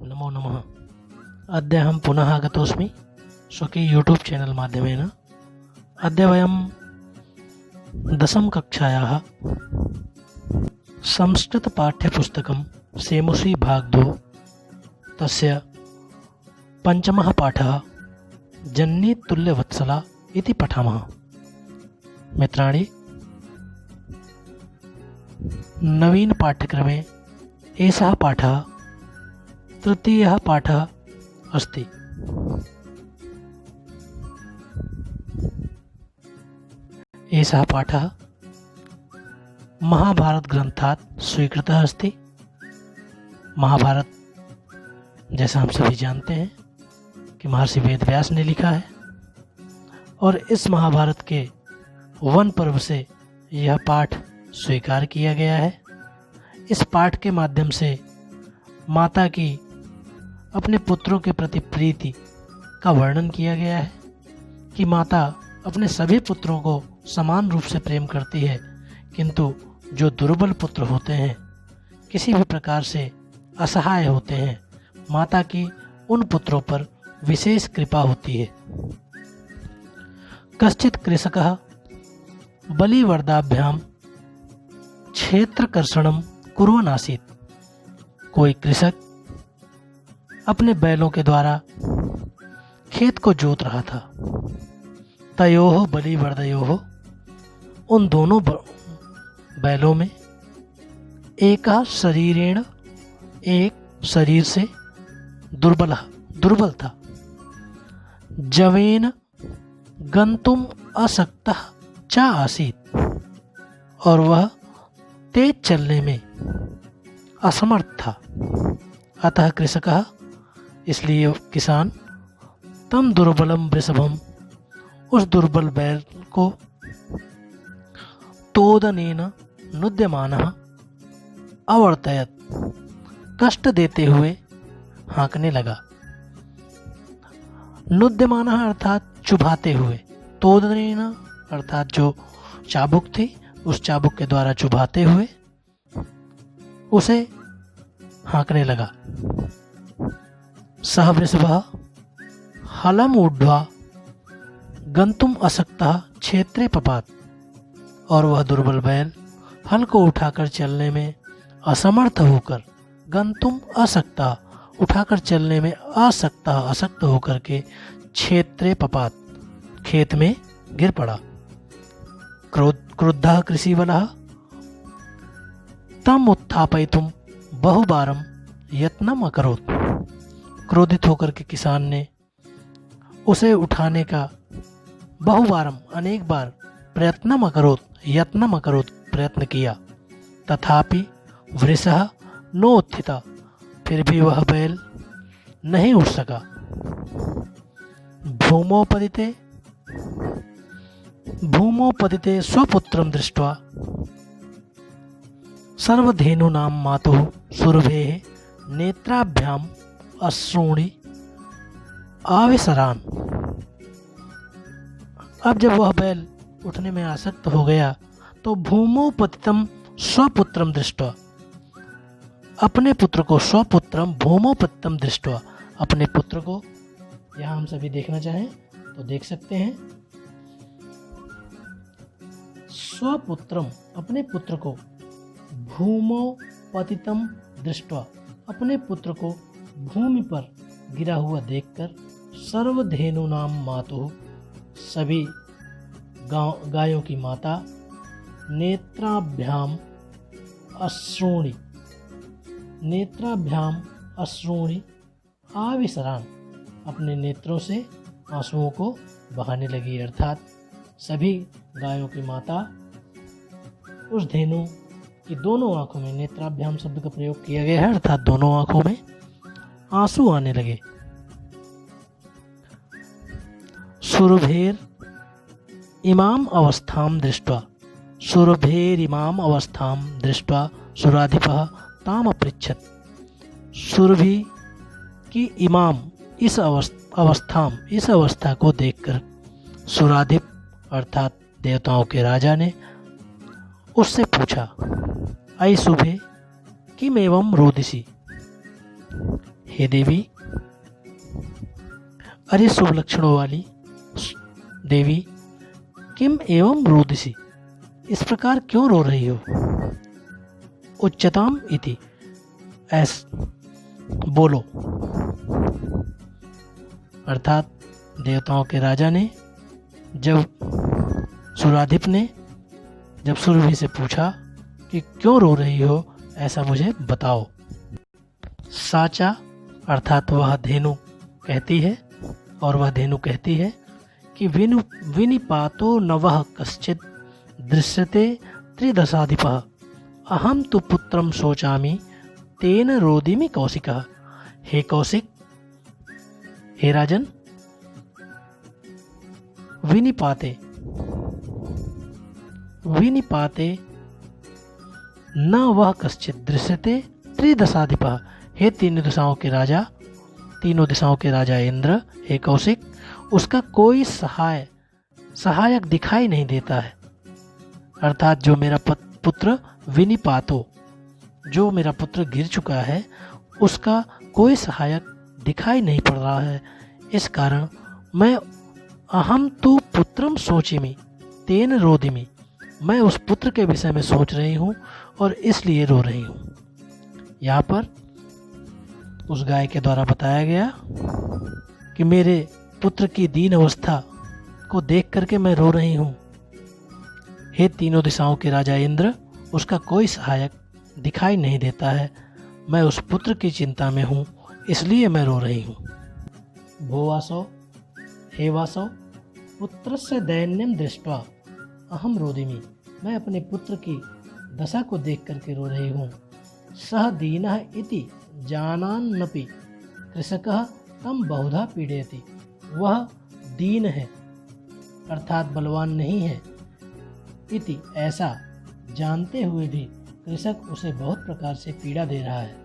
नमो नमः। अद्य अहं पुनः आगतोऽस्मि स्वकीय यूट्यूब् चैनल् माध्यमेन। अद्य वयं 10वीं कक्षायाः संस्कृतपाठ्यपुस्तकं सेमुसी भाग 2 तस्य 5मः पाठः जन्नी तुल्यवत्सला इति पठामः। मित्राणि, नवीन पाठ्यक्रमे एषः पाठः तृतीयः पाठः अस्ति। एषः पाठः महाभारतग्रन्थात् स्वीकृतः अस्ति। महाभारत, जैसा हम सभी जानते हैं कि महर्षि वेदव्यास ने लिखा है, और इस महाभारत के वन पर्व से यह पाठ स्वीकार किया गया है। इस पाठ के माध्यम से माता की अपने पुत्रों के प्रति प्रीति का वर्णन किया गया है कि माता अपने सभी पुत्रों को समान रूप से प्रेम करती है, किंतु जो दुर्बल पुत्र होते हैं, किसी भी प्रकार से असहाय होते हैं, माता की उन पुत्रों पर विशेष कृपा होती है। कश्चित् कृषकः बलिवर्दाभ्यां क्षेत्रकर्षणं कुर्वन् आसीत्। कोई कृषक अपने बैलों के द्वारा खेत को जोत रहा था। तयोः बलिवर्दयोः, उन दोनों बैलों में एकः शरीरेण, एक शरीर से दुर्बल था। जवेन गंतुम अशक्तः च आसीत्, और वह तेज चलने में असमर्थ था। अतः कृषकः, इसलिए किसान, तम दुर्बलम वृषभम, उस दुर्बल बैल को तोदनेन नुद्यमानः अवर्तयत्, कष्ट देते हुए हाँकने लगा। नुद्यमानः अर्थात चुभाते हुए, तोदनेन अर्थात जो चाबुक थी, उस चाबुक के द्वारा चुभाते हुए उसे हाँकने लगा। सह वृषभः हलम ऊढ्वा गंतुम अशक्तः क्षेत्रे पपात, और वह दुर्बल बैल हल को उठाकर चलने में असमर्थ होकर, गंतुम अशक्तः, उठाकर चलने में असक्त होकर के क्षेत्रे पपात, खेत में गिर पड़ा। क्रुद्धः कृषिवलः तम उत्थापयितुं बहुबारं यत्नम् अकरोत्। क्रोधित होकर के किसान ने उसे उठाने का बहुबारम, अनेक बार, यत्नम् अकरोत्, प्रयत्न किया। तथापि वृषः नोत्थिता, फिर भी वह बैल नहीं उठ सका। भूमोपतिते स्वपुत्रं दृष्ट्वा सर्वधेनूनां मातुः सुरभेः नेत्राभ्याम् अश्रूणि आविसरान्। अब जब वह बैल उठने में आसक्त हो गया, तो भूमोपतितं स्वपुत्रं दृष्ट्वा, अपने पुत्र को, स्वपुत्रम भूमोपतितं दृष्ट्वा, अपने पुत्र को, यहाँ हम सभी देखना चाहें तो देख सकते हैं। स्वपुत्रम, अपने पुत्र को, भूमोपतितं दृष्ट्वा, अपने पुत्र को भूमि पर गिरा हुआ देखकर, सर्वधेनूनां मातुः, सभी गायों की माता, नेत्राभ्याम अश्रूणि आविसरान, अपने नेत्रों से आंसुओं को बहाने लगी। अर्थात सभी गायों की माता उस धेनु की दोनों आंखों में, नेत्राभ्याम शब्द का प्रयोग किया गया है, अर्थात दोनों आंखों में आंसू आने लगे। सुरभेर इमाम अवस्थाम दृष्ट्वा, सुरभेरिमाम अवस्थां दृष्ट्वा सुराधिपः ताम अपृच्छत्। सुरभि की इमाम, इस अवस्था को देखकर सुराधिप अर्थात देवताओं के राजा ने उससे पूछा, अयि शुभे किम एवं रोदिसी, हे देवी, अरे शुभ लक्षणों वाली देवी, किम एवं रोदिसी, इस प्रकार क्यों रो रही हो? उच्चताम इति, ऐस बोलो। अर्थात देवताओं के राजा ने सुराधिप ने जब सुरभि से पूछा कि क्यों रो रही हो, ऐसा मुझे बताओ। साचा अर्थात वह धेनु कहती है, और वह धेनु कहती है कि विनिपातो नवः कश्चित् दृश्यते त्रिदशाधिपः, अहम तु पुत्रम शोचामि तेन रोदिमि कौशिकः। हे कौशिक, हे राजन, विनिपाते न वह कश्चित दृश्यते त्रिदशाधिपः, हे तीनों दिशाओं के राजा इंद्र, हे कौशिक, उसका कोई सहायक दिखाई नहीं देता है। अर्थात जो मेरा पुत्र विनिपातो, जो मेरा पुत्र गिर चुका है, उसका कोई सहायक दिखाई नहीं पड़ रहा है। इस कारण मैं अहम तु पुत्रम शोचिमि तेन रोदिमि, मैं उस पुत्र के विषय में सोच रही हूँ और इसलिए रो रही हूँ। यहाँ पर उस गाय के द्वारा बताया गया कि मेरे पुत्र की दीन अवस्था को देख करके मैं रो रही हूँ। हे तीनों दिशाओं के राजा इंद्र, उसका कोई सहायक दिखाई नहीं देता है। मैं उस पुत्र की चिंता में हूँ, इसलिए मैं रो रही हूँ। भो वासो, हे वासो, पुत्रस्य दैन्यम दृष्ट्वा अहम रोदिमि, मैं अपने पुत्र की दशा को देख करके रो रही हूँ। सह दीनः इति जानान्नपि कृषकः तम बहुधा पीड़यति, वह दीन है अर्थात बलवान नहीं है, इति ऐसा जानते हुए भी कृषक उसे बहुत प्रकार से पीड़ा दे रहा है।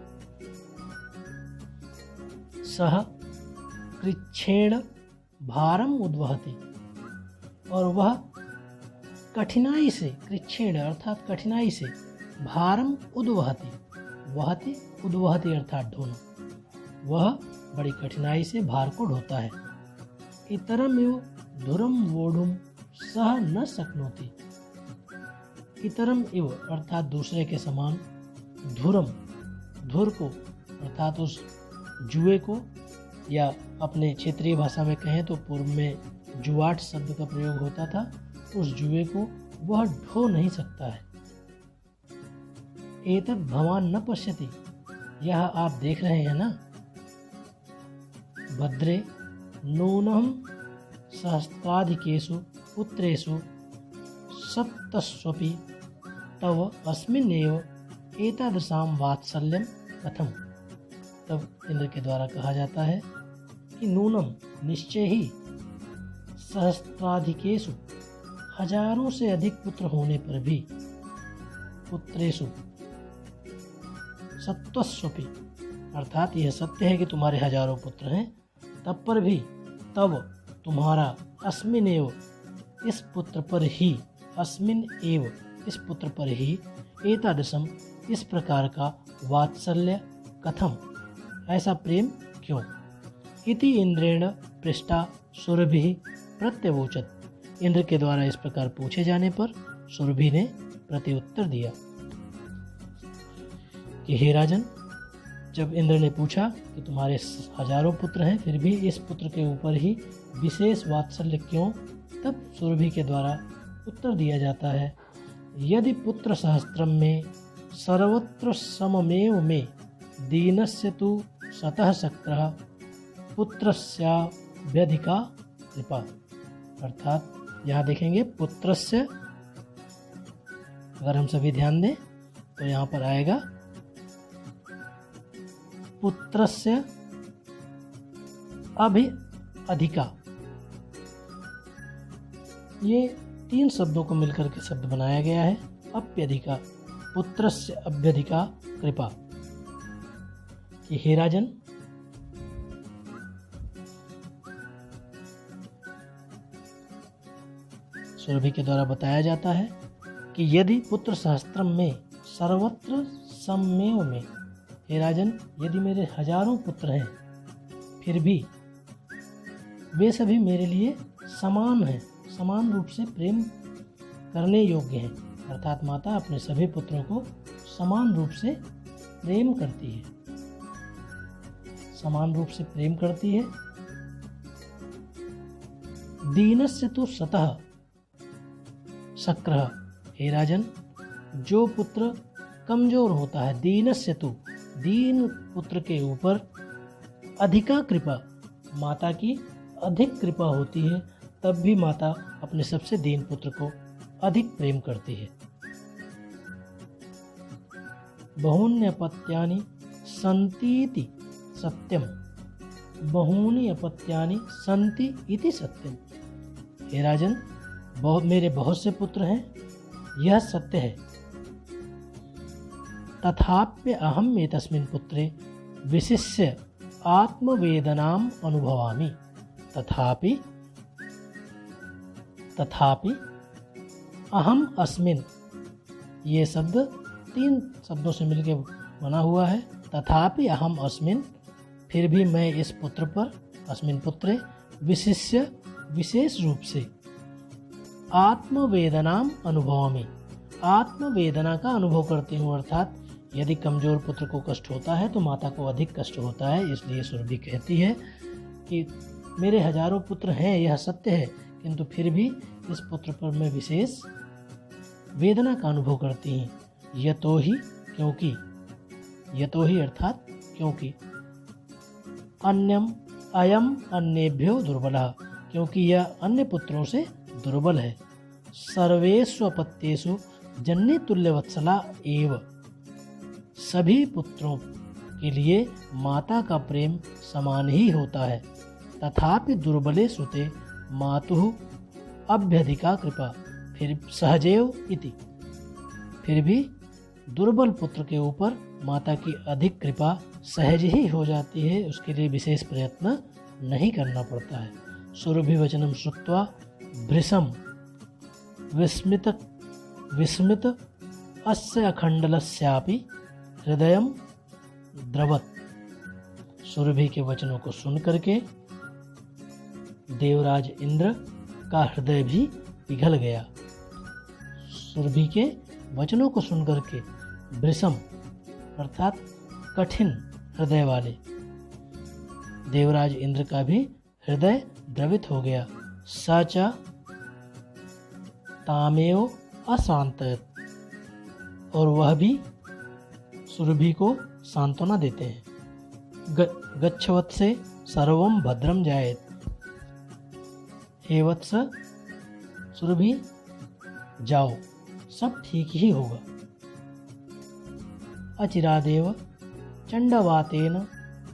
सह कृच्छेण भारम उद्वहति, और वह कठिनाई से, कृच्छेण अर्थात कठिनाई से, भारम उद्वहति, वहति उद्वहति अर्थात ढोना, वह बड़ी कठिनाई से भार को ढोता है। इतरम एव धुरम वोढुम सह न शक्नोति, इतरम एव अर्थात दूसरे के समान, धुरम धुर को अर्थात उस जुए को, या अपने क्षेत्रीय भाषा में कहें तो पूर्व में जुआट शब्द का प्रयोग होता था, उस जुए को वह ढो नहीं सकता है। एतद् भवान न पश्यति, यह आप देख रहे हैं ना। भद्रे नूनम सहस्त्राधिकेषु पुत्रेषु सप्तस्वपि तव अस्मिन्नेव एतादृशां वात्सल्यम कथम। तब इंद्र के द्वारा कहा जाता है कि नूनम निश्चय ही, सहस्त्राधिकेषु हजारों से अधिक पुत्र होने पर भी, पुत्रेषु सत्वस्वपि अर्थात यह सत्य है कि तुम्हारे हजारों पुत्र हैं, तब पर भी तब तुम्हारा अस्मिन एव, इस पुत्र पर ही, अस्मिन एव इस पुत्र पर ही, एतादृशम इस प्रकार का वात्सल्य कथम ऐसा प्रेम क्यों। इति इंद्रेण पृष्ठा सुरभि प्रत्यवोचत, इंद्र के द्वारा इस प्रकार पूछे जाने पर सुरभि ने प्रत्युत्तर दिया कि हे राजन, जब इंद्र ने पूछा कि तुम्हारे हजारों पुत्र हैं फिर भी इस पुत्र के ऊपर ही विशेष वात्सल्य क्यों, तब सुरभि के द्वारा उत्तर दिया जाता है, यदि पुत्र सहस्त्रम में सर्वत्र सममेव में दीनस्य तु सतः शक्रः पुत्रस्याभ्यधिका कृपा। अर्थात यहाँ देखेंगे पुत्रस्य, अगर हम सभी ध्यान दें तो यहाँ पर आएगा पुत्रस्य अधिका। ये तीन शब्दों को मिलकर के शब्द बनाया गया है, अप्यधिका, पुत्रस्य अभ्यधिका कृपा, कि हे राजन, सुरभि के द्वारा बताया जाता है कि यदि पुत्र सहस्त्रम में सर्वत्र सममेव में हे राजन, यदि मेरे हजारों पुत्र हैं, फिर भी वे सभी मेरे लिए समान हैं, समान रूप से प्रेम करने योग्य हैं। अर्थात माता अपने सभी पुत्रों को समान रूप से प्रेम करती है, समान रूप से प्रेम करती है। दीनस्य तु सतः शक्रः, हे राजन, जो पुत्र कमजोर होता है, दीनस्य तु, दीन पुत्र के ऊपर अधिका कृपा, माता की अधिक कृपा होती है, तब भी माता अपने सबसे दीन पुत्र को अधिक प्रेम करती है। बहून्य अपत्यानि सन्तीति सत्यम, बहूनि अपत्यानि सन्ति इति सत्यम, हे राजन, मेरे बहुत से पुत्र हैं, यह सत्य है। तथाप्य अहम एतस्मिन् पुत्रे विशिष्य आत्मवेदनाम अनुभवामि। तथापि अहम अस्मिन्, ये शब्द 3 शब्दों से मिलकर बना हुआ है। तथापि अहम अस्मिन्, फिर भी मैं इस पुत्र पर, अस्मिन् पुत्रे, विशिष्य, विशेष रूप से, आत्मवेदनाम अनुभवामि, आत्मवेदना का अनुभव करती हूँ। अर्थात यदि कमजोर पुत्र को कष्ट होता है तो माता को अधिक कष्ट होता है। इसलिए सुरभि कहती है कि मेरे हजारों पुत्र हैं, यह सत्य है, किंतु फिर भी इस पुत्र पर मैं विशेष वेदना का अनुभव करती हूँ। यतो ही, क्योंकि, यतो ही अर्थात क्योंकि, अन्यम अयम अन्येभ्यो दुर्बलः, क्योंकि यह अन्य पुत्रों से दुर्बल है। सर्वेषु अपत्येषु जननी तुल्यवत्सला एव, सभी पुत्रों के लिए माता का प्रेम समान ही होता है। तथापि दुर्बले सुते मातुः अभ्यधिका कृपा, फिर सहजेव इति, फिर भी दुर्बल पुत्र के ऊपर माता की अधिक कृपा सहज ही हो जाती है, उसके लिए विशेष प्रयत्न नहीं करना पड़ता है। सुरभि वचनम श्रुत्वा भृशम विस्मित अस्य अखंडलस्यापि हृदयम द्रवत। सुरभि के वचनों को सुन करके देवराज इंद्र का हृदय भी पिघल गया। सुरभि के वचनों को सुन करके भृशम अर्थात कठिन हृदय वाले देवराज इंद्र का भी हृदय द्रवित हो गया। सच तामेव अशांतयत, और वह भी सुरभि को सांत्वना देते हैं। गच्छवत् से सर्वम भद्रम जायेत, हे वत्स सुरभि जाओ, सब ठीक ही होगा। अचिरादेव चंडवातेन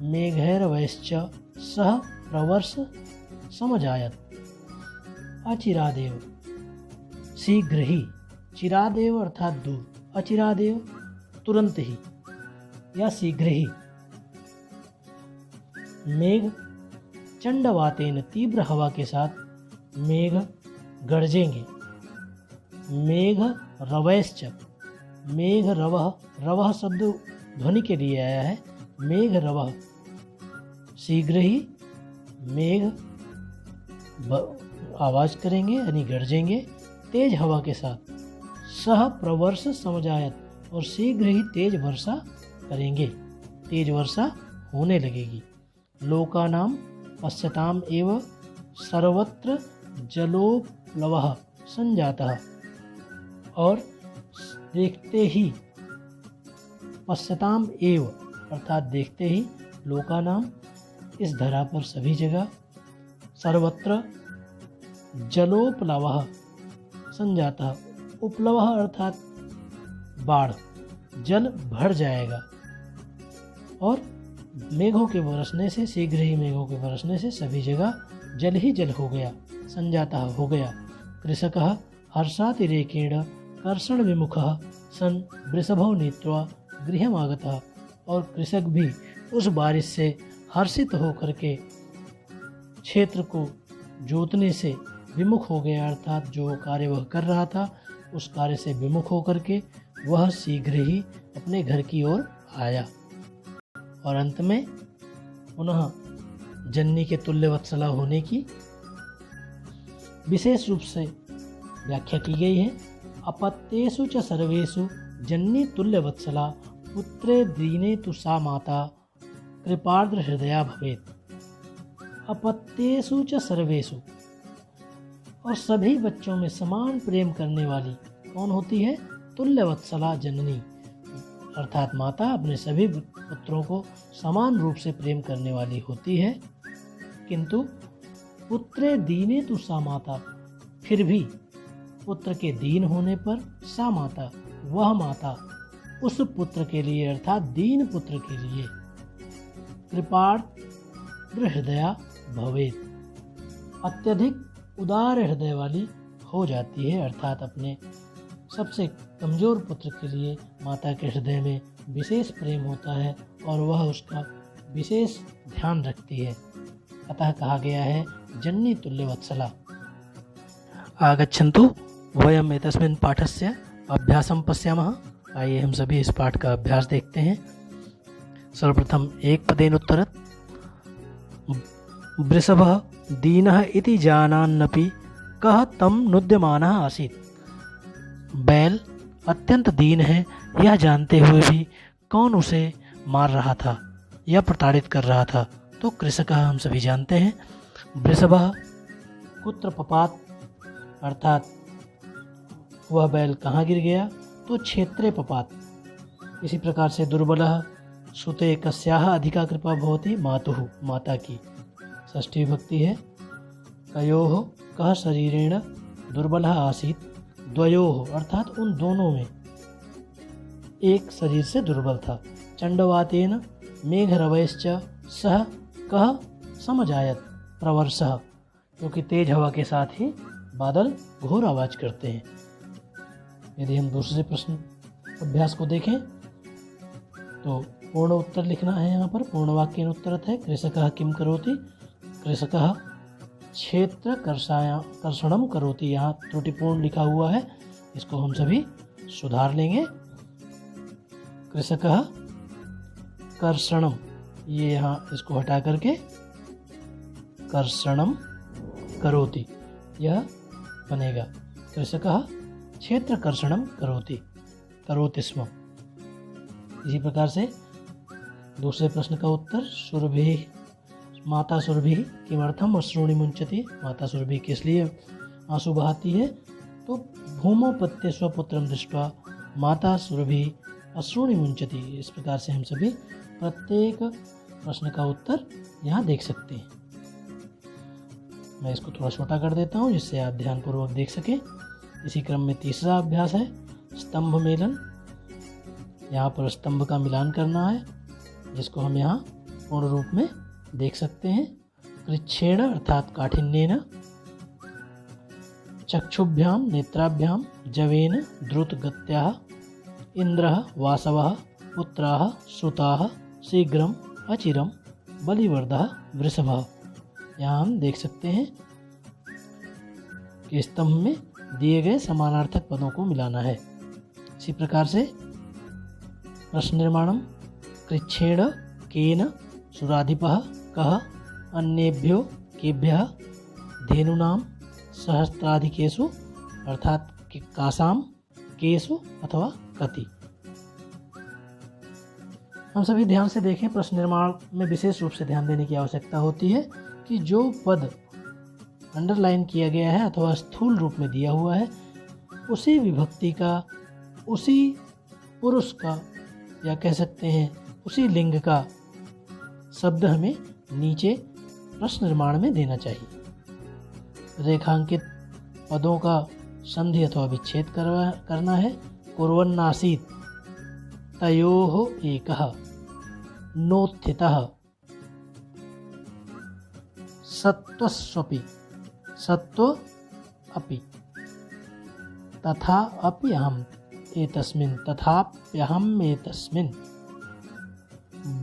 मेघैर्वैश्च सह प्रवर्ष समजायत। अचिरादेव शीघ्र ही, चिरादेव अर्थात दूर, अचिरादेव तुरंत ही या शीघ्र ही। मेघ चंडवातेन तीव्र हवा के साथ मेघ गरजेंगे। मेघ रवैश्च, मेघ रवः, रवः शब्द ध्वनि के लिए आया है। मेघ रवः शीघ्र ही मेघ आवाज करेंगे यानी गरजेंगे तेज हवा के साथ। सह प्रवर्ष समजायत, और शीघ्र ही तेज वर्षा करेंगे, तेज वर्षा होने लगेगी। लोकानाम पश्यताम एव सर्वत्र जलोप्लवः संजातः, और देखते ही, पश्यताम एव अर्थात देखते ही, लोकानाम इस धरा पर सभी जगह, सर्वत्र जलोप्लवः संजातः, उपलवः अर्थात बाढ़, जल भर जाएगा। और मेघों के बरसने से, शीघ्र ही मेघों के बरसने से सभी जगह जल ही जल हो गया, संजातः हो गया। कृषकः हर्षातिरेकेण कर्षण विमुखः सन वृषभो नीत्वा गृहमागतः, और कृषक भी उस बारिश से हर्षित होकर के क्षेत्र को जोतने से विमुख हो गया, अर्थात जो कार्य वह कर रहा था उस कार्य से विमुख होकर के वह शीघ्र ही अपने घर की ओर आया। और अंत में पुनः जननी के तुल्य वत्सला होने की विशेष रूप से व्याख्या की गई है। अपत्येषु च सर्वेषु जननी तुल्य वत्सला पुत्रे दीने तु सा माता कृपार्द्र हृदया भवेत्। अपत्येषु च सर्वेषु, और सभी बच्चों में समान प्रेम करने वाली कौन होती है? तुल्य वत्सला जननी, अर्थात माता अपने सभी पुत्रों को समान रूप से प्रेम करने वाली होती है। किंतु पुत्रे दीने तु सा माता, फिर भी पुत्र के दीन होने पर सा माता, वह माता उस पुत्र के लिए अर्थात दीन पुत्र के लिए कृपार्द्र हृदया भवेत्, अत्यधिक उदार हृदय वाली हो जाती है। अर्थात अपने सबसे कमजोर पुत्र के लिए माता के हृदय में विशेष प्रेम होता है और वह उसका विशेष ध्यान रखती है। अतः कहा गया है जननी तुल्य वत्सला। आगच्छन्तु वयम एतस्मिन् पाठस्य अभ्यासं पश्यामः। आइए हम सभी इस पाठ का अभ्यास देखते हैं। सर्वप्रथम एक पदेन उत्तरत्। वृषभः दीनः इति जानान्नपि कः तं नुद्यमानः आसीत्। बैल अत्यंत दीन है यह जानते हुए भी कौन उसे मार रहा था या प्रताड़ित कर रहा था? तो कृषकः हम सभी जानते हैं। वृषभः कुत्र पपात, अर्थात वह बैल कहाँ गिर गया? तो क्षेत्रे पपात। इसी प्रकार से दुर्बलः सुते कस्याः अधिका कृपा भवति, मातुः, माता की षष्ठी विभक्ति है। कयोः कः शरीरेण दुर्बलः आसीत्, द्वयोः अर्थात उन दोनों में एक शरीर से दुर्बल था। चंडवातेन मेघरवैश्च सह कः समजायत प्रवर्षः, क्योंकि तेज हवा के साथ ही बादल घोर आवाज करते हैं। यदि हम दूसरे प्रश्न अभ्यास को देखें तो पूर्ण उत्तर लिखना है। यहाँ पर पूर्ण वाक्येन उत्तरत् है। कृषकः किम करोति, कृषकः क्षेत्र कर्षणम करोति। यहाँ त्रुटिपूर्ण लिखा हुआ है, इसको हम सभी सुधार लेंगे। कृषकः कर्षणम, ये यहाँ इसको हटा करके कर्षणम करोति यह बनेगा। कृषकः क्षेत्र कर्षणम करोति, करोति स्म। इसी प्रकार से दूसरे प्रश्न का उत्तर। सुरभि माता सुरभि किमर्थम अश्रूणि मुंचति, माता सुरभि किस लिए आंसू बहाती है? तो भूमौ प्रत्ये स्वपुत्रम दृष्ट्वा माता सुरभि अश्रूणि मुंचति। इस प्रकार से हम सभी प्रत्येक प्रश्न का उत्तर यहाँ देख सकते हैं। मैं इसको थोड़ा छोटा कर देता हूँ जिससे आप ध्यानपूर्वक देख सकें। इसी क्रम में तीसरा अभ्यास है स्तंभ मेलन। यहाँ पर स्तंभ का मिलान करना है, जिसको हम यहाँ पूर्ण रूप में देख सकते हैं। कृच्छेण अर्थात काठिन्येन, चक्षुभ्याम नेत्राभ्याम, जवेन द्रुत गत्याः, इंद्रः वासवः, पुत्राः सुताः, शीघ्रम अचिरम, बलिवर्धः वृषभः। यहाँ हम देख सकते हैं कि स्तंभ में दिए गए समानार्थक पदों को मिलाना है। इसी प्रकार से प्रश्न निर्माणम। कृच्छेण केन सुराधिपः कः अन्येभ्यो केभ्यः धेनूनां सहस्त्राधिकेषु, अर्थात कासाम केषु अथवा कति। हम सभी ध्यान से देखें। प्रश्न निर्माण में विशेष रूप से ध्यान देने की आवश्यकता होती है कि जो पद अंडरलाइन किया गया है अथवा स्थूल रूप में दिया हुआ है, उसी विभक्ति का, उसी पुरुष का, या कह सकते हैं उसी लिंग का शब्द हमें नीचे प्रश्न निर्माण में देना चाहिए। रेखांकित पदों का संधि अथवा विच्छेद करना है। कुर्वन्नासीत् तयोः एकः, नोत्थितः, सत्त्वस्वपि, सत्त्व अपि, तथा अपि अहम् एतस्मिन्, तथाप्यहम् एतस्मिन्,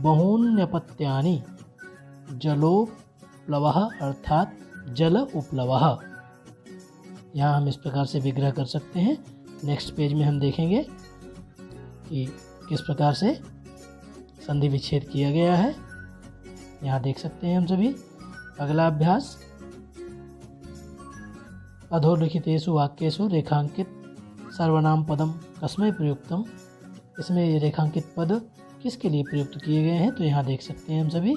बहून्यपत्यानि, जलोप्लवः अर्थात जल उपलवः। यहाँ हम इस प्रकार से विग्रह कर सकते हैं। नेक्स्ट पेज में हम देखेंगे कि किस प्रकार से संधि विच्छेद किया गया है। यहाँ देख सकते हैं हम सभी। अगला अभ्यास, अधोलिखितेषु वाक्येषु रेखांकित सर्वनाम पदम कस्मै प्रयुक्तम। इसमें ये रेखांकित पद किसके लिए प्रयुक्त किए गए हैं, तो यहाँ देख सकते हैं हम सभी।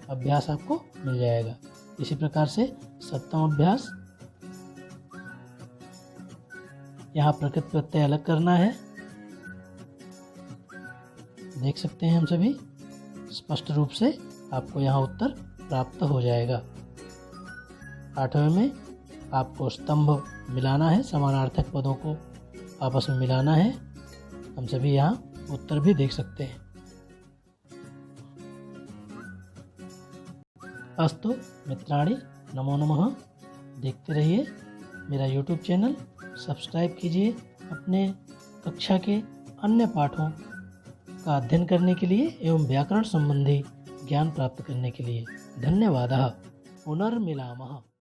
अभ्यास आपको मिल जाएगा। इसी प्रकार से 7वां अभ्यास, यहाँ प्रकृत प्रत्यय अलग करना है। देख सकते हैं हम सभी। स्पष्ट रूप से आपको यहाँ उत्तर प्राप्त हो जाएगा। 8वें में आपको स्तंभ मिलाना है, समानार्थक पदों को आपस में मिलाना है। हम सभी यहाँ उत्तर भी देख सकते हैं। अस्तु मित्राणि, नमो नमः। देखते रहिए मेरा YouTube चैनल, सब्सक्राइब कीजिए अपने कक्षा के अन्य पाठों का अध्ययन करने के लिए एवं व्याकरण संबंधी ज्ञान प्राप्त करने के लिए। धन्यवादः। पुनर्मिलामः।